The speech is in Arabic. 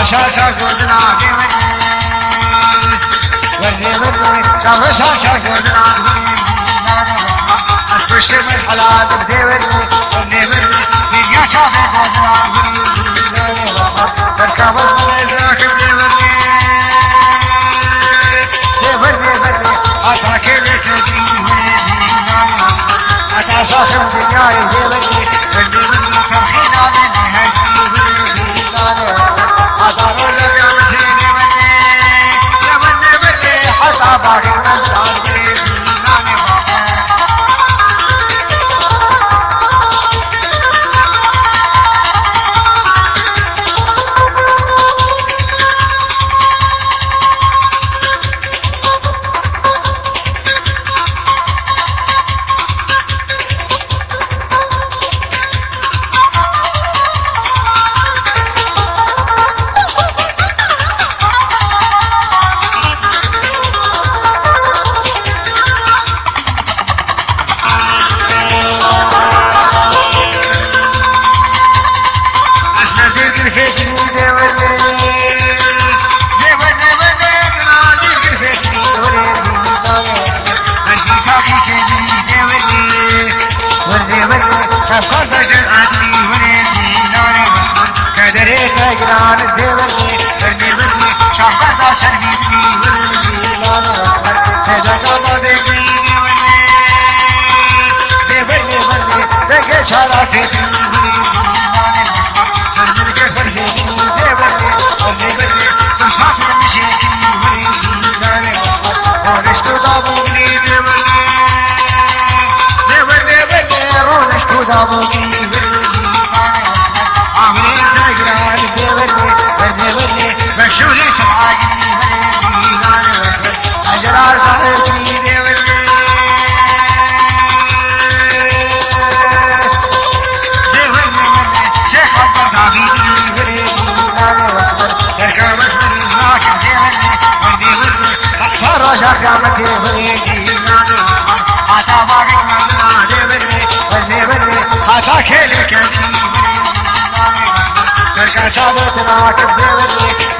شاشا جودنا ورني ورني شاشا جودنا اسكش مسحلا تبدي ورني ورني ورني يا شافي جودنا بس كابس بزاك تبدي ورني ورني ورني اتاك لك ورني اتا صاحب دنيا ورني ورني ورني فرحنا من جنان الدوري ورني ورني شافرنا سربيني ورني لا نصبر هذا كما دبي ورني ورني ورني دقة شرافي ورني لا نصبر سربك فرزيني ورني ورني ورني مسافر مشيكي ورني لا نصبر رونشتو دابوني ورني ورني ورني رونشتو دابوني مشوري سمعاني ورني لا نصبر أجرار صاحبني ورني ورني شيخ عبد دافيدي ورني لا نصبر تركب اسمي زاكر ورني ورني فرج خيامتي ورني لا نصبر حتى باقي من ورني ورني حتى كيلك ورني لا نصبر تركب شابتنا كبدي ورني